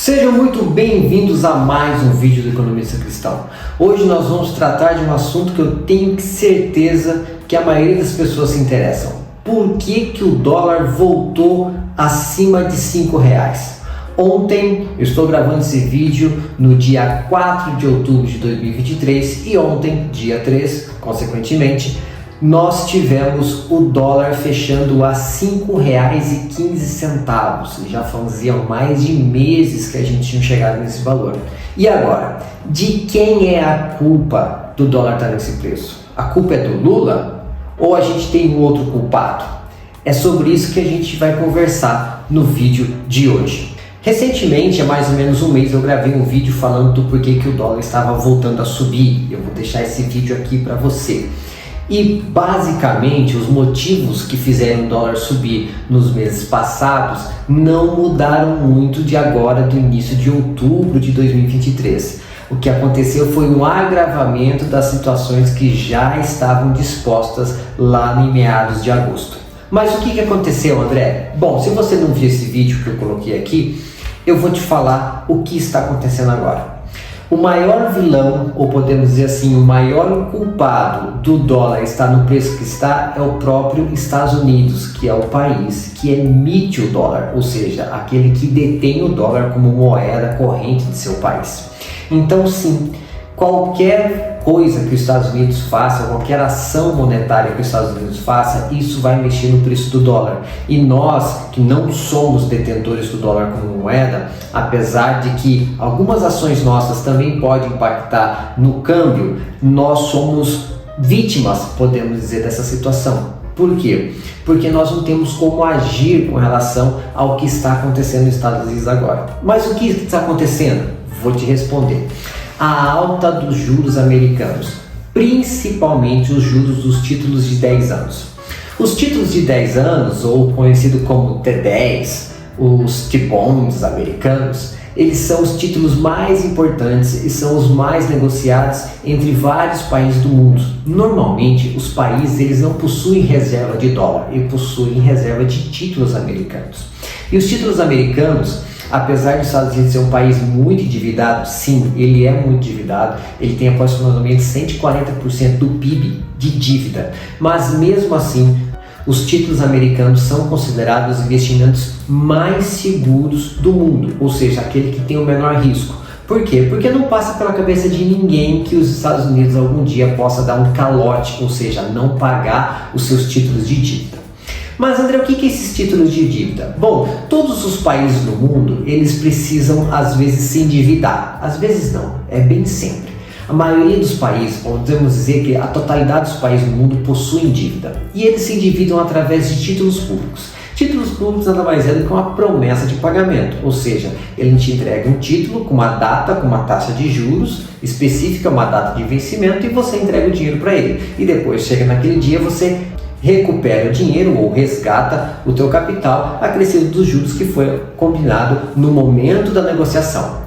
Sejam muito bem-vindos a mais um vídeo do Economista Cristão. Hoje nós vamos tratar de um assunto que eu tenho certeza que a maioria das pessoas se interessam. Por que o dólar voltou acima de R$5? Ontem, eu estou gravando esse vídeo no dia 4 de outubro de 2023 e ontem, dia 3, consequentemente, nós tivemos o dólar fechando a R$5,15. Já faziam mais de meses que a gente tinha chegado nesse valor. E agora, de quem é a culpa do dólar estar nesse preço? A culpa é do Lula ou a gente tem um outro culpado? É sobre isso que a gente vai conversar no vídeo de hoje. Recentemente, há mais ou menos um mês, eu gravei um vídeo falando do porquê que o dólar estava voltando a subir. Eu vou deixar esse vídeo aqui para você. E basicamente os motivos que fizeram o dólar subir nos meses passados não mudaram muito de agora, do início de outubro de 2023. O que aconteceu foi um agravamento das situações que já estavam dispostas lá em meados de agosto. Mas o que aconteceu, André? Bom, se você não viu esse vídeo que eu coloquei aqui, eu vou te falar o que está acontecendo agora. O maior vilão, ou podemos dizer assim, o maior culpado do dólar estar no preço que está é o próprio Estados Unidos, que é o país que emite o dólar, ou seja, aquele que detém o dólar como moeda corrente de seu país. Então sim, qualquer coisa que os Estados Unidos faça, qualquer ação monetária que os Estados Unidos faça, isso vai mexer no preço do dólar. E nós, que não somos detentores do dólar como moeda, apesar de que algumas ações nossas também podem impactar no câmbio, nós somos vítimas, podemos dizer, dessa situação. Por quê? Porque nós não temos como agir com relação ao que está acontecendo nos Estados Unidos agora. Mas o que está acontecendo? Vou te responder. A alta dos juros americanos, principalmente os juros dos títulos de 10 anos. Os títulos de 10 anos, ou conhecido como T10, os T-bonds americanos, eles são os títulos mais importantes e são os mais negociados entre vários países do mundo. Normalmente, os países eles não possuem reserva de dólar, eles possuem reserva de títulos americanos. E os títulos americanos, apesar dos Estados Unidos ser um país muito endividado, sim, ele é muito endividado, ele tem aproximadamente 140% do PIB de dívida, mas mesmo assim, os títulos americanos são considerados os investimentos mais seguros do mundo, ou seja, aquele que tem o menor risco. Por quê? Porque não passa pela cabeça de ninguém que os Estados Unidos algum dia possa dar um calote, ou seja, não pagar os seus títulos de dívida. Mas André, o que é esses títulos de dívida? Bom, todos os países do mundo, eles precisam às vezes se endividar. Às vezes não, é bem sempre. A maioria dos países, podemos dizer que a totalidade dos países do mundo possuem dívida. E eles se endividam através de títulos públicos. Títulos públicos nada mais é do que uma promessa de pagamento. Ou seja, ele te entrega um título com uma data, com uma taxa de juros específica, uma data de vencimento, e você entrega o dinheiro para ele. E depois chega naquele dia, você recupera o dinheiro ou resgata o teu capital acrescido dos juros que foi combinado no momento da negociação.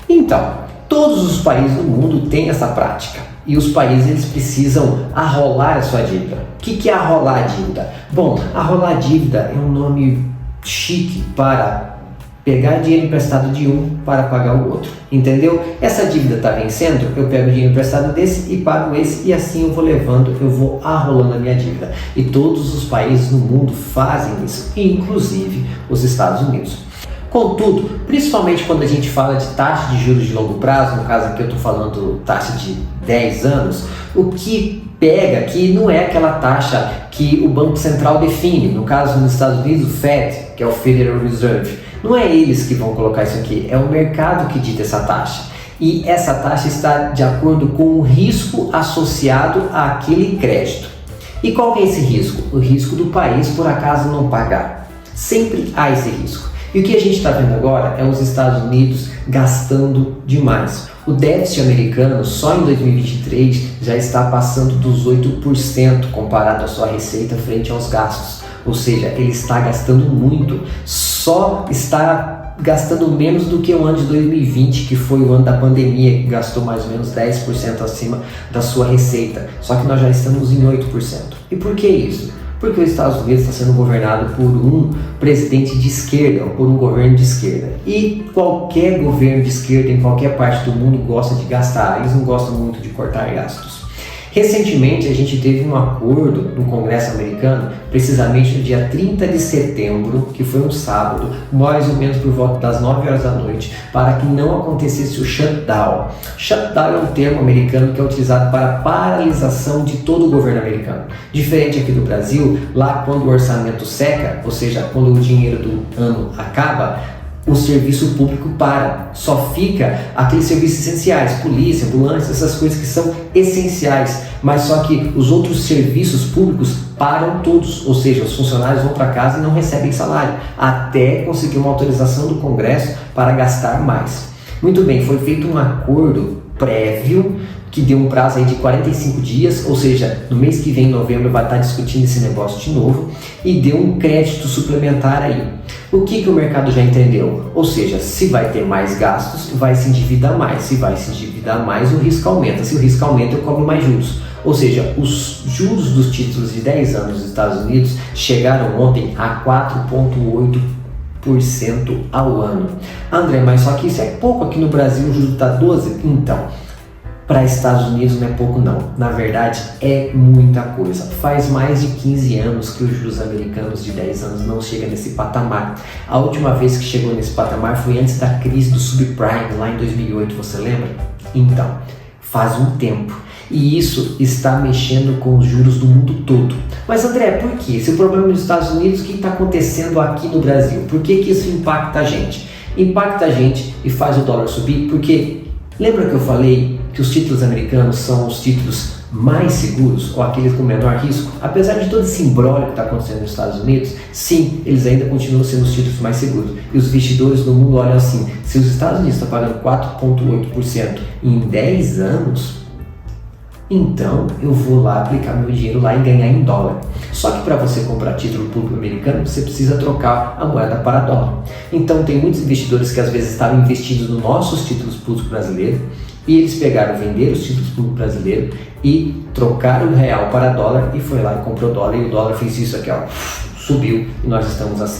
Então, todos os países do mundo têm essa prática e os países eles precisam arrolar a sua dívida. O que é arrolar a dívida? Bom, arrolar a dívida é um nome chique para pegar dinheiro emprestado de um para pagar o outro, entendeu? Essa dívida está vencendo, eu pego dinheiro emprestado desse e pago esse, e assim eu vou levando, eu vou arrolando a minha dívida. E todos os países no mundo fazem isso, inclusive os Estados Unidos. Contudo, principalmente quando a gente fala de taxa de juros de longo prazo, no caso aqui eu estou falando taxa de 10 anos, o que pega aqui não é aquela taxa que o Banco Central define, no caso nos Estados Unidos o FED, que é o Federal Reserve. Não é eles que vão colocar isso aqui, é o mercado que dita essa taxa. E essa taxa está de acordo com o risco associado àquele crédito. E qual é esse risco? O risco do país por acaso não pagar. Sempre há esse risco. E o que a gente está vendo agora é os Estados Unidos gastando demais. O déficit americano só em 2023 já está passando dos 8% comparado à sua receita frente aos gastos. Ou seja, ele está gastando muito, só está gastando menos do que o ano de 2020, que foi o ano da pandemia, que gastou mais ou menos 10% acima da sua receita. Só que nós já estamos em 8%. E por que isso? Porque os Estados Unidos está sendo governado por um presidente de esquerda, ou por um governo de esquerda. E qualquer governo de esquerda em qualquer parte do mundo gosta de gastar, eles não gostam muito de cortar gastos. Recentemente a gente teve um acordo no Congresso americano, precisamente no dia 30 de setembro, que foi um sábado, mais ou menos por volta das 9 horas da noite, para que não acontecesse o shutdown. Shutdown é um termo americano que é utilizado para paralisação de todo o governo americano. Diferente aqui do Brasil, lá quando o orçamento seca, ou seja, quando o dinheiro do ano acaba, o serviço público para, só fica aqueles serviços essenciais, polícia, ambulância, essas coisas que são essenciais, mas só que os outros serviços públicos param todos, ou seja, os funcionários vão para casa e não recebem salário, até conseguir uma autorização do Congresso para gastar mais. Muito bem, foi feito um acordo prévio que deu um prazo aí de 45 dias, ou seja, no mês que vem, em novembro, vai estar discutindo esse negócio de novo, e deu um crédito suplementar aí. O que o mercado já entendeu? Ou seja, se vai ter mais gastos, vai se endividar mais. Se vai se endividar mais, o risco aumenta. Se o risco aumenta, eu cobro mais juros. Ou seja, os juros dos títulos de 10 anos dos Estados Unidos chegaram ontem a 4,8% ao ano. André, mas só que isso é pouco, aqui no Brasil o juro está 12%? Então, para Estados Unidos não é pouco não, na verdade é muita coisa. Faz mais de 15 anos que os juros americanos de 10 anos não chegam nesse patamar. A última vez que chegou nesse patamar foi antes da crise do subprime, lá em 2008, você lembra? Então, faz um tempo. E isso está mexendo com os juros do mundo todo. Mas André, por quê? Se o problema é nos Estados Unidos, o que está acontecendo aqui no Brasil? Por que isso impacta a gente? Impacta a gente e faz o dólar subir porque lembra que eu falei que os títulos americanos são os títulos mais seguros ou aqueles com menor risco? Apesar de todo esse imbróglio que está acontecendo nos Estados Unidos, sim, eles ainda continuam sendo os títulos mais seguros. E os investidores do mundo olham assim, se os Estados Unidos estão pagando 4,8% em 10 anos, então eu vou lá aplicar meu dinheiro lá e ganhar em dólar. Só que para você comprar título público americano, você precisa trocar a moeda para dólar. Então tem muitos investidores que às vezes estavam investidos nos nossos títulos públicos brasileiros, e eles pegaram, venderam os títulos públicos brasileiros e trocaram o real para dólar e foi lá e comprou dólar, e o dólar fez isso aqui, ó, subiu, e nós estamos a R$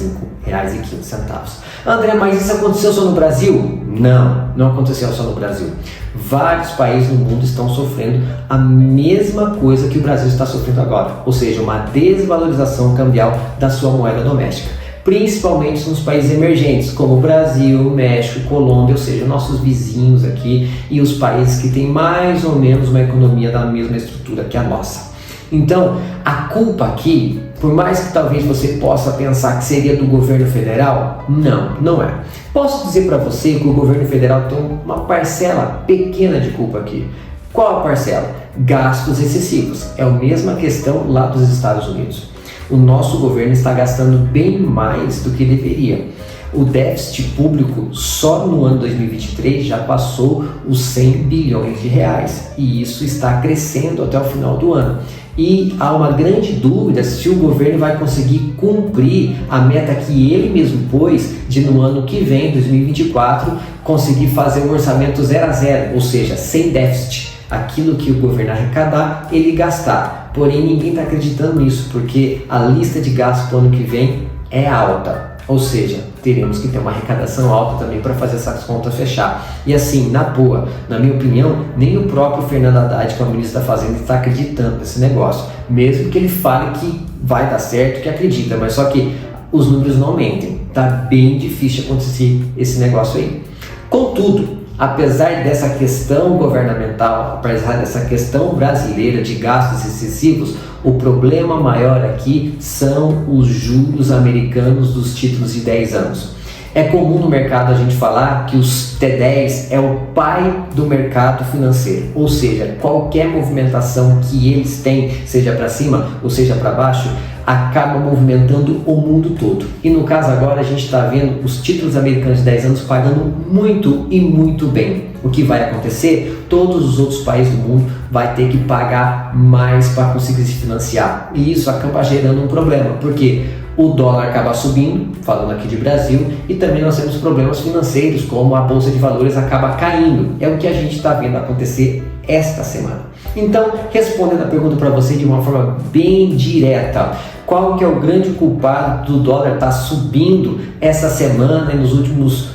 5,15. André, mas isso aconteceu só no Brasil? Não, não aconteceu só no Brasil. Vários países no mundo estão sofrendo a mesma coisa que o Brasil está sofrendo agora, ou seja, uma desvalorização cambial da sua moeda doméstica. Principalmente nos países emergentes, como Brasil, México, Colômbia, ou seja, nossos vizinhos aqui e os países que têm mais ou menos uma economia da mesma estrutura que a nossa. Então, a culpa aqui, por mais que talvez você possa pensar que seria do governo federal, não é. Posso dizer para você que o governo federal tem uma parcela pequena de culpa aqui. Qual a parcela? Gastos excessivos. É a mesma questão lá dos Estados Unidos. O nosso governo está gastando bem mais do que deveria. O déficit público só no ano 2023 já passou os 100 bilhões de reais e isso está crescendo até o final do ano. E há uma grande dúvida se o governo vai conseguir cumprir a meta que ele mesmo pôs de no ano que vem, 2024, conseguir fazer um orçamento 0 a 0, ou seja, sem déficit. Aquilo que o governo arrecadar, ele gastar. Porém, ninguém está acreditando nisso, porque a lista de gastos para o ano que vem é alta. Ou seja, teremos que ter uma arrecadação alta também para fazer essas contas fechar. E assim, na boa, na minha opinião, nem o próprio Fernando Haddad, que é o ministro da Fazenda, está acreditando nesse negócio. Mesmo que ele fale que vai dar certo, que acredita, mas só que os números não aumentem. Está bem difícil acontecer esse negócio aí. Contudo, apesar dessa questão governamental, apesar dessa questão brasileira de gastos excessivos, o problema maior aqui são os juros americanos dos títulos de 10 anos. É comum no mercado a gente falar que os T10 é o pai do mercado financeiro, ou seja, qualquer movimentação que eles têm, seja para cima ou seja para baixo, acaba movimentando o mundo todo. E no caso agora a gente está vendo os títulos americanos de 10 anos pagando muito e muito bem. O que vai acontecer? Todos os outros países do mundo vai ter que pagar mais para conseguir se financiar. E isso acaba gerando um problema, porque o dólar acaba subindo, falando aqui de Brasil, e também nós temos problemas financeiros, como a Bolsa de Valores acaba caindo. É o que a gente está vendo acontecer esta semana. Então, respondendo a pergunta para você de uma forma bem direta, qual que é o grande culpado do dólar estar subindo essa semana e nos últimos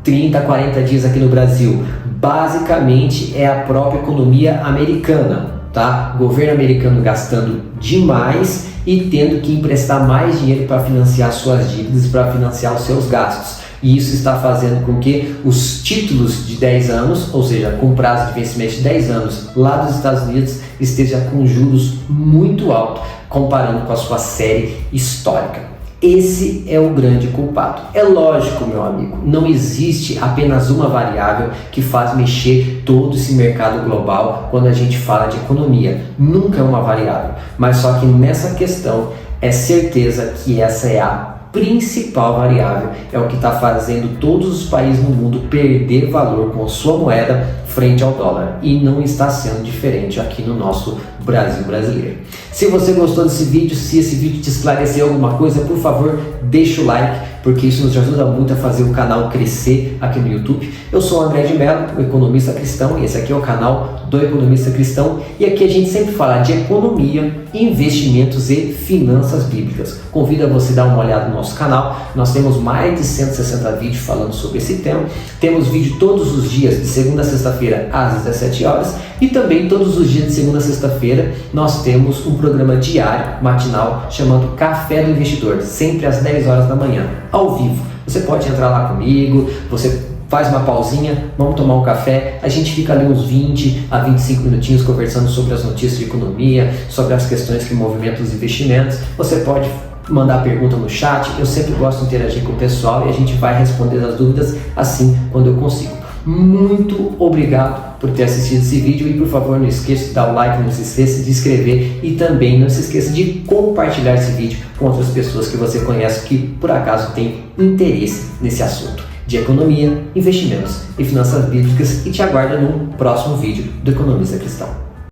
30, 40 dias aqui no Brasil? Basicamente é a própria economia americana, tá? O governo americano gastando demais e tendo que emprestar mais dinheiro para financiar suas dívidas, para financiar os seus gastos. E isso está fazendo com que os títulos de 10 anos, ou seja, com prazo de vencimento de 10 anos lá dos Estados Unidos, esteja com juros muito altos, comparando com a sua série histórica. Esse é o grande culpado. É lógico, meu amigo, não existe apenas uma variável que faz mexer todo esse mercado global quando a gente fala de economia. Nunca é uma variável, mas só que nessa questão é certeza que essa é a principal variável, é o que está fazendo todos os países no mundo perder valor com a sua moeda frente ao dólar, e não está sendo diferente aqui no nosso Brasil brasileiro. Se você gostou desse vídeo, se esse vídeo te esclareceu alguma coisa, por favor, deixa o like, porque isso nos ajuda muito a fazer o canal crescer aqui no YouTube. Eu sou o André de Mello, o economista cristão, e esse aqui é o canal do Economista Cristão, e aqui a gente sempre fala de economia, investimentos e finanças bíblicas. Convido a você a dar uma olhada no nosso canal, nós temos mais de 160 vídeos falando sobre esse tema, temos vídeo todos os dias, de segunda a sexta-feira às 17 horas, e também todos os dias de segunda a sexta-feira nós temos um programa diário, matinal, chamado Café do Investidor, sempre às 10 horas da manhã, ao vivo. Você pode entrar lá comigo, você faz uma pausinha, vamos tomar um café, a gente fica ali uns 20 a 25 minutinhos conversando sobre as notícias de economia, sobre as questões que movimentam os investimentos. Você pode mandar pergunta no chat, eu sempre gosto de interagir com o pessoal e a gente vai responder as dúvidas assim quando eu consigo. Muito obrigado por ter assistido esse vídeo e por favor não esqueça de dar o like, não se esqueça de inscrever e também não se esqueça de compartilhar esse vídeo com outras pessoas que você conhece que por acaso têm interesse nesse assunto de economia, investimentos e finanças bíblicas, e te aguardo no próximo vídeo do Economista Cristão.